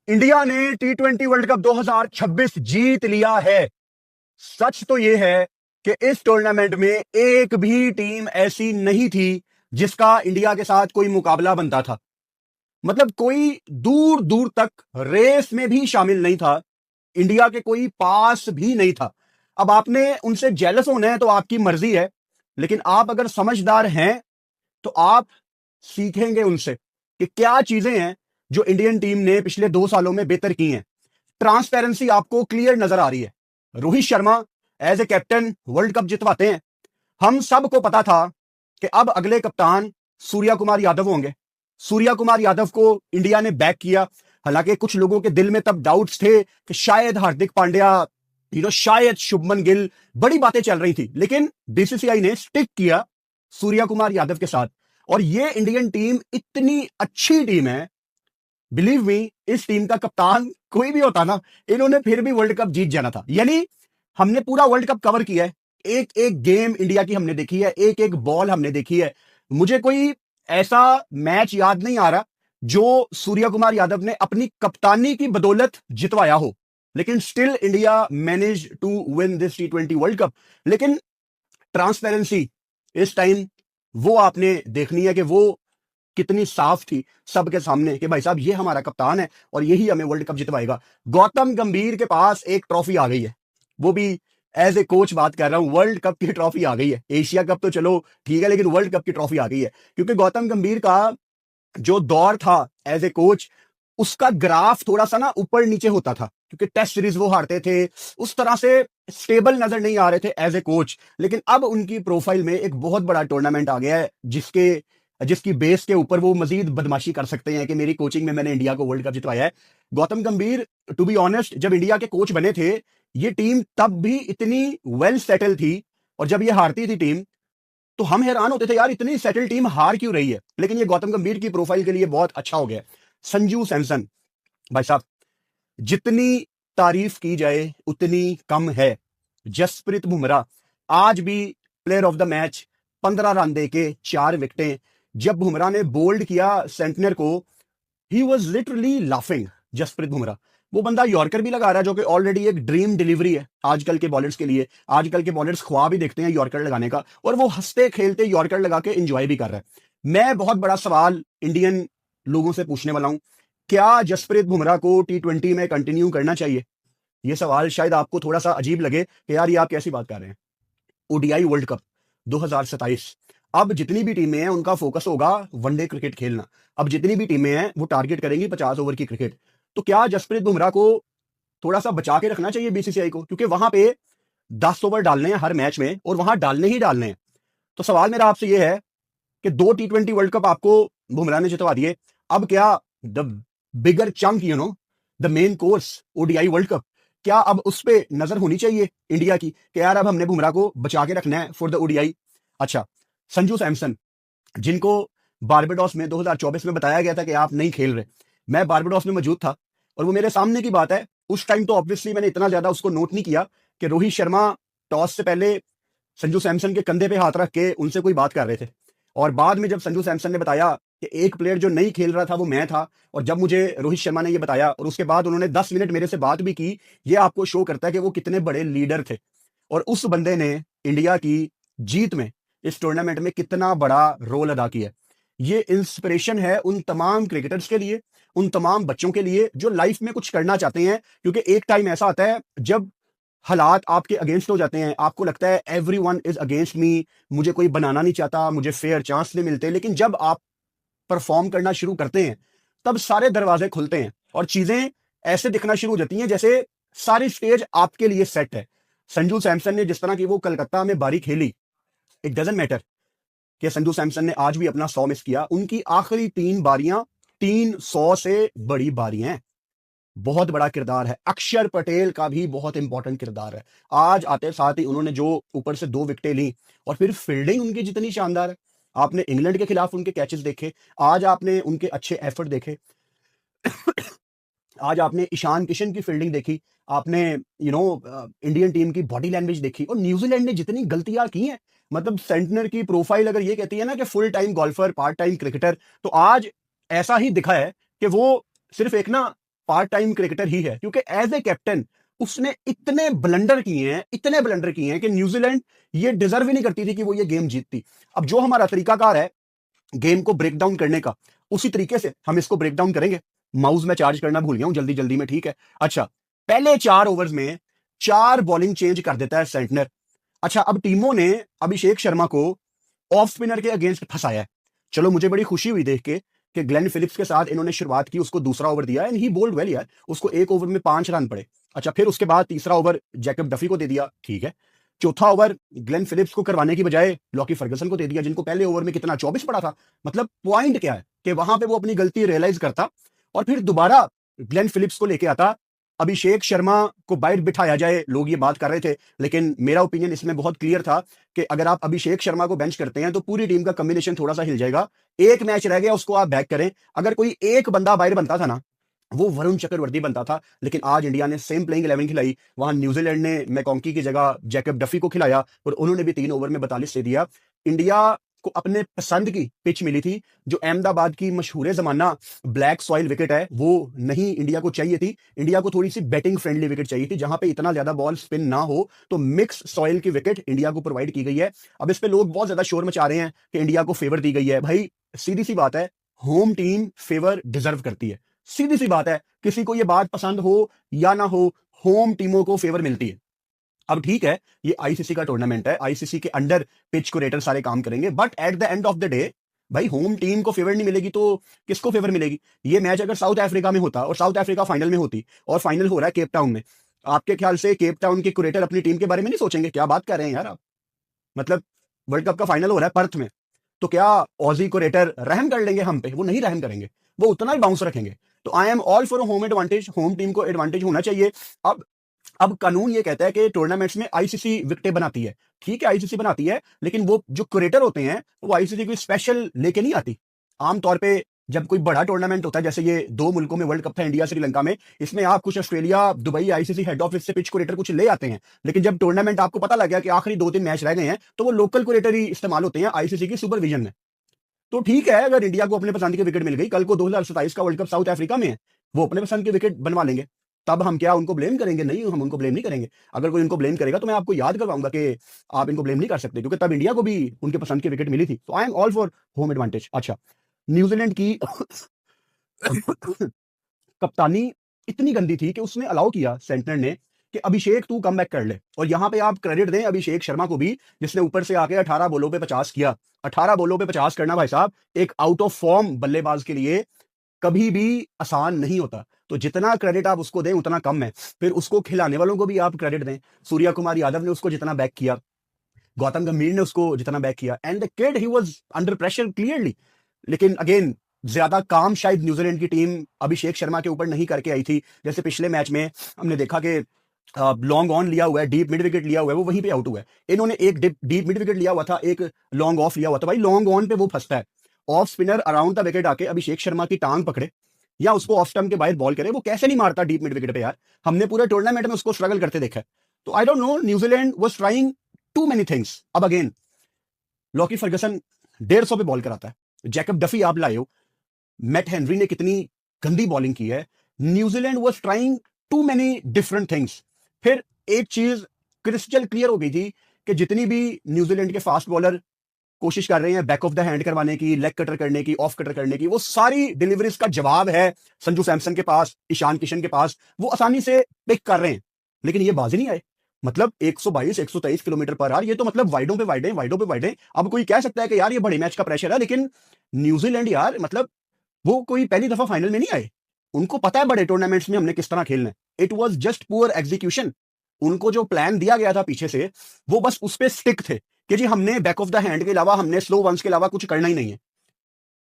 India ने T20 world cup 2026 जीत लिया है। सच तो यह है कि इस टूर्नामेंट में एक भी टीम ऐसी नहीं थी जिसका इंडिया के साथ कोई मुकाबला बनता था। मतलब कोई दूर दूर तक रेस में भी शामिल नहीं था। इंडिया के कोई पास भी नहीं था। अब आपने उनसे जेलस होना है तो आपकी मर्जी है, लेकिन आप अगर समझदार हैं तो आप सीखेंगे उनसे कि क्या चीजें हैं जो इंडियन टीम ने पिछले 2 सालों में बेहतर की हैं। ट्रांसपेरेंसी आपको क्लियर नजर आ रही है। Rohit Sharma as a captain world cup जितवाते हैं। हम सबको पता था कि अब अगले कप्तान सूर्या कुमार यादव होंगे। सूर्या कुमार यादव को इंडिया ने बैक किया। हालांकि कुछ लोगों के दिल में तब डाउट्स थे कि शायद हार्दिक पांड्या, शायद शुभमन गिल, बड़ी बातें चल रही थी, लेकिन बीसीसीआई ने स्टिक किया सूर्या कुमार यादव के साथ। और ये इंडियन टीम इतनी अच्छी टीम है, बिलीव मी, इस टीम का कप्तान कोई भी होता ना, इन्होंने फिर भी वर्ल्ड कप जीत जाना था। यानी हमने पूरा वर्ल्ड कप कवर किया है। एक एक गेम इंडिया की हमने देखी है, एक एक बॉल हमने देखी है। मुझे कोई ऐसा मैच याद नहीं आ रहा जो सूर्या कुमार यादव ने अपनी कप्तानी की बदौलत जितवाया हो, लेकिन still India manage to win this T20 world cup. लेकिन ट्रांसपेरेंसी इस टाइम वो आपने देखनी है कि वो कितनी साफ थी सबके सामने कि भाई साहब ये हमारा कप्तान है और यही हमें वर्ल्ड कप जितवाएगा। गौतम गंभीर के पास एक ट्रॉफी आ गई है, वो भी एज ए कोच बात कर रहा हूं। वर्ल्ड कप की ट्रॉफी आ गई है। एशिया कप तो चलो ठीक है, लेकिन वर्ल्ड कप की ट्रॉफी आ गई है, क्योंकि गौतम गंभीर का जो दौर था एज ए कोच, उसका ग्राफ थोड़ा सा ना ऊपर नीचे होता था, क्योंकि टेस्ट सीरीज वो हारते थे, उस तरह से स्टेबल नजर नहीं आ रहे थे एज ए कोच। लेकिन अब उनकी प्रोफाइल में एक बहुत बड़ा टूर्नामेंट आ गया है जिसकी बेस के ऊपर वो मजीद बदमाशी कर सकते हैं कि मेरी कोचिंग में मैंने इंडिया को वर्ल्ड कप जितवाया है। गौतम गंभीर, टू बी ऑनेस्ट, जब इंडिया के कोच बने थे, ये टीम तब भी इतनी वेल सेटल थी, और जब ये हारती थी टीम तो हम हैरान होते थे, यार इतनी सेटल टीम हार क्यों रही है। लेकिन ये गौतम गंभीर की प्रोफाइल के लिए बहुत अच्छा हो गया। संजू सैमसन, भाई साहब, जितनी तारीफ की जाए उतनी कम है। जसप्रीत बुमराह आज भी player of the match, 15 run देके 4 विकेटें। जब बुमराह ने बोल्ड किया सेंटनर को, he was literally laughing. Jasprit Bumrah, वो बंदा यॉर्कर भी लगा रहा है, जो कि ऑलरेडी एक ड्रीम डिलीवरी है आजकल के बॉलर्स के लिए। आजकल के बॉलर्स ख्वाब भी देखते हैं यॉर्कर लगाने का, और वो हंसते खेलते यॉर्कर लगा के एंजॉय भी कर रहा है। मैं बहुत बड़ा सवाल इंडियन लोगों से पूछने वाला हूं, क्या जसप्रीत बुमराह को T20 में कंटिन्यू करना चाहिए? ये सवाल शायद आपको थोड़ा सा अजीब लगे कि यार ये आप कैसी बात कर रहे हैं। ओडीआई वर्ल्ड कप 2027, अब जितनी भी टीमें हैं उनका फोकस होगा वनडे क्रिकेट खेलना। अब जितनी भी टीमें हैं वो टारगेट करेंगी 50 ओवर की क्रिकेट। तो क्या जसप्रीत बुमराह को थोड़ा सा बचा के रखना चाहिए बीसीसीआई को, क्योंकि वहां पे 10 ओवर डालने हैं हर मैच में, और वहां डालने ही डालने हैं। तो सवाल मेरा आपसे यह है कि 2 T20 वर्ल्ड कप आपको बुमराह ने जितवा दिए, अब क्या the bigger chunk, the main course ODI world cup, क्या अब उस पर नजर होनी चाहिए इंडिया की कि यार अब हमने बुमराह को बचा के रखना है फॉर द ओडीआई? अच्छा, संजू सैमसन, जिनको बारबाडोस में 2024 में बताया गया था कि आप नहीं खेल रहे, मैं बारबाडोस में मौजूद था और वो मेरे सामने की बात है। उस टाइम तो ऑब्वियसली मैंने इतना ज्यादा उसको नोट नहीं किया कि रोहित शर्मा टॉस से पहले संजू सैमसन के कंधे पे हाथ रख के उनसे कोई बात कर रहे थे, और बाद में जब संजू सैमसन ने बताया कि एक प्लेयर जो नहीं खेल रहा था वो मैं था, और जब मुझे रोहित शर्मा ने ये बताया और उसके बाद उन्होंने 10 मिनट मेरे से बात भी की, ये आपको शो करता है कि वो कितने बड़े लीडर थे। और उस बंदे ने इंडिया की जीत में, इस टूर्नामेंट में कितना बड़ा रोल अदा किया। ये इंस्पिरेशन है उन तमाम क्रिकेटर्स के लिए, उन तमाम बच्चों के लिए जो लाइफ में कुछ करना चाहते हैं, क्योंकि एक टाइम ऐसा आता है जब हालात आपके अगेंस्ट हो जाते हैं, आपको लगता है एवरीवन इज अगेंस्ट मी, मुझे कोई बनाना नहीं चाहता, मुझे फेयर चांस नहीं मिलते। लेकिन जब आप परफॉर्म करना शुरू करते हैं तब सारे दरवाजे खुलते हैं और चीजें ऐसे दिखना शुरू हो जाती हैं जैसे सारी स्टेज आपके लिए सेट है। संजू सैमसन ने जिस तरह की वो कलकत्ता में बारी खेली, इट डजंट मैटर कि संजू सैमसन ने आज भी अपना 100 मिस किया, उनकी आखिरी 3 बारियां 300 से बड़ी बारियां हैं। बहुत बड़ा किरदार है। अक्षर पटेल का भी बहुत इंपॉर्टेंट किरदार है। आज आते साथ ही उन्होंने जो ऊपर से 2 विकेटें ली, और फिर फील्डिंग उनकी जितनी शानदार है। आपने इंग्लैंड के खिलाफ उनके कैचेस देखे, आज आपने उनके अच्छे एफर्ट देखे, आज आपने ईशान किशन की फील्डिंग देखी, आपने इंडियन टीम की बॉडी लैंग्वेज देखी, और न्यूजीलैंड ने जितनी गलतियां की हैं, मतलब सेंटनर की प्रोफाइल अगर ये कहती है ना कि full time golfer, part time cricketer, तो आज ऐसा ही दिखा है कि वो सिर्फ एक ना पार्ट टाइम क्रिकेटर ही है, क्योंकि एज ए कैप्टन उसने इतने ब्लंडर किए हैं कि न्यूजीलैंड ये डिजर्व ही नहीं करती थी कि वो ये गेम जीतती। अब जो हमारा तरीकाकार है गेम को ब्रेक डाउन करने का, उसी तरीके से हम इसको ब्रेक डाउन करेंगे। माउस में चार्ज करना भूल गया हूं जल्दी जल्दी में, ठीक है। अच्छा, पहले 4 ओवर्स में 4 बॉलिंग चेंज कर देता है सेंटनर। अच्छा, अब टीमों ने अभिषेक शर्मा को ऑफ स्पिनर के अगेंस्ट फंसाया है। चलो, मुझे बड़ी खुशी हुई देख के कि ग्लेन फिलिप्स के साथ इन्होंने शुरुआत की, उसको दूसरा ओवर दिया एंड ही बोल्ड वेल यार, उसको 1 ओवर में 5 रन पड़े। अच्छा, फिर उसके बाद तीसरा ओवर जैकब डफी को दे दिया, ठीक है। चौथा ओवर ग्लेन फिलिप्स को करवाने की बजाय लॉकी फर्गसन को दे दिया, जिनको पहले ओवर में कितना 24 पड़ा था। मतलब पॉइंट क्या है कि वहां पे वो अपनी गलती रियलाइज करता और फिर दोबारा ग्लेन फिलिप्स को लेके आता, अभिषेक शर्मा को बाहर बिठाया जाए। लोग ये बात कर रहे थे, लेकिन मेरा ओपिनियन इसमें बहुत क्लियर था कि अगर आप अभिषेक शर्मा को बेंच करते हैं तो पूरी टीम का कॉम्बिनेशन थोड़ा सा हिल जाएगा। एक मैच रह गया, उसको आप बैक करें। अगर कोई एक बंदा बाहर बनता था ना, वो वरुण चक्रवर्ती बनता था। लेकिन आज इंडिया ने सेम प्लेइंग 11 खिलाई, वहां न्यूजीलैंड ने मैकॉन्की की जगह जैकब डफी को खिलाया और उन्होंने भी 3 ओवर में 42 दे दिया। इंडिया को अपने पसंद की पिच मिली थी, जो अहमदाबाद की मशहूर जमाना ब्लैक सॉइल विकेट है, वो नहीं इंडिया को चाहिए थी। इंडिया को थोड़ी सी बैटिंग फ्रेंडली विकेट चाहिए थी, जहां पे इतना ज्यादा बॉल स्पिन ना हो। तो मिक्स सॉइल की विकेट इंडिया को प्रोवाइड की गई है। अब इस पे लोग बहुत ज्यादा शोर मचा रहे हैं कि इंडिया को फेवर दी गई है। भाई सीधी सी बात है, होम टीम फेवर डिजर्व करती है। सीधी सी बात है, किसी को यह बात पसंद हो या ना हो, होम टीमों को फेवर मिलती है। अब ठीक है, ये आईसीसी का टूर्नामेंट है, आईसीसी के अंडर पिच कुरेटर सारे काम करेंगे, but at the end of the day भाई होम टीम को फेवर नहीं मिलेगी तो किसको फेवर मिलेगी? ये मैच अगर साउथ अफ्रीका में होता और साउथ अफ्रीका फाइनल में होती और फाइनल हो रहा है केप टाउन में, आपके ख्याल से केप टाउन के कुरेटर अपनी टीम के बारे में नहीं सोचेंगे? क्या बात कर रहे हैं यार आप? मतलब वर्ल्ड कप का फाइनल हो रहा है पर्थ में, तो क्या ऑजी कुरेटर रहम कर लेंगे हम पे? वो नहीं रहम करेंगे, वो उतना ही बाउंस रखेंगे। तो I am all for home advantage, home team को एडवांटेज होना चाहिए। अब कानून ये कहता है कि टूर्नामेंट्स में आईसीसी विकेटें बनाती है, ठीक है आईसीसी बनाती है, लेकिन वो जो क्रिएटर होते हैं वो आईसीसी कोई स्पेशल लेके नहीं आती। आमतौर पे जब कोई बड़ा टूर्नामेंट होता है, जैसे ये 2 मुल्कों में वर्ल्ड कप था, इंडिया श्रीलंका में, इसमें आप कुछ Australia Dubai ICC head office से पिच क्रिएटर कुछ ले आते हैं। लेकिन जब टूर्नामेंट आपको पता लग गया कि आखिरी 2-3 मैच रह गए हैं, तो वो लोकल क्रिएटर ही इस्तेमाल होते हैं आईसीसी की सुपरविजन में। तो ठीक है, अगर इंडिया को अपने पसंद की विकेट मिल गई, कल को 2027 का वर्ल्ड कप साउथ अफ्रीका में है, वो अपने पसंद की विकेट बनवा लेंगे, तब हम क्या उनको ब्लेम करेंगे? नहीं, हम उनको ब्लेम नहीं करेंगे। अगर कोई उनको ब्लेम करेगा तो मैं आपको याद करवाऊंगा कि आप इनको ब्लेम नहीं कर सकते, क्योंकि तब इंडिया को भी उनके पसंद की विकेट मिली थी। तो I am all for home advantage. अच्छा, न्यूजीलैंड की कप्तानी इतनी गंदी थी कि उसने अलाउ किया सेंटनर ने कि अभिषेक तू कम बैक कर ले। और यहां पे आप क्रेडिट दें अभिषेक शर्मा को भी, जिसने ऊपर से आके 18 बॉलों पे 50 किया। 18 बॉलों पे 50 करना भाई साहब एक आउट ऑफ फॉर्म बल्लेबाज के लिए कभी भी आसान नहीं होता। तो जितना क्रेडिट आप उसको दें उतना कम है। फिर उसको खिलाने वालों को भी आप क्रेडिट दें। सूर्या कुमार यादव ने उसको जितना बैक किया, गौतम गंभीर ने उसको जितना बैक किया, and the kid he was under pressure clearly. लेकिन अगेन ज्यादा काम शायद न्यूजीलैंड की टीम अभिषेक शर्मा के ऊपर नहीं करके आई थी। जैसे पिछले मैच में हमने देखा कि लॉन्ग ऑन लिया हुआ है, डीप मिड विकेट लिया हुआ है, वो वहीं पे आउट हुआ है। इन्होंने एक डीप मिड विकेट लिया हुआ था, एक लॉन्ग ऑफ लिया हुआ था। भाई लॉन्ग ऑन पे वो फंसता है, off spinner around the wicket आके अभिषेक शर्मा की टांग पकड़े या उसको ऑफ स्टंप के बाहर बॉल करे, वो कैसे नहीं मारता डीप मिड विकेट पे यार? हमने पूरे टूर्नामेंट में उसको स्ट्रगल करते देखा है। तो I don't know, New Zealand was trying too many things. अब अगेन लॉकी फर्गसन 150 पे बॉल कराता है, जैकब डफी आप लाए हो, मैट हेनरी ने कितनी गंदी बॉलिंग की है। New Zealand was trying too many different things. फिर एक चीज क्रिस्टल क्लियर हो गई थी कि जितनी भी न्यूजीलैंड के फास्ट बॉलर कोशिश कर रहे हैं बैक ऑफ द हैंड करवाने की, लेग कटर करने की, ऑफ कटर करने की, वो सारी डिलीवरीज का जवाब है संजू सैमसन के पास, ईशान किशन के पास। वो आसानी से पिक कर रहे हैं, लेकिन ये बाजी नहीं आए। मतलब 122 123 किलोमीटर पर आवर, ये तो मतलब वाइडों पे वाइडें, वाइडों पे वाइडें। अब कोई कह सकता है कि यार ये बड़े मैच का प्रेशर है, लेकिन न्यूजीलैंड यार मतलब वो कोई पहली दफा फाइनल में नहीं आए। उनको पता है बड़े टूर्नामेंट्स में हमने किस तरह खेलना है। It was just poor execution. उनको जो प्लान दिया गया था पीछे से, वो बस उस पर स्टिक थे कि जी हमने बैक ऑफ द हैंड के अलावा, हमने स्लो वंस के अलावा कुछ करना ही नहीं है।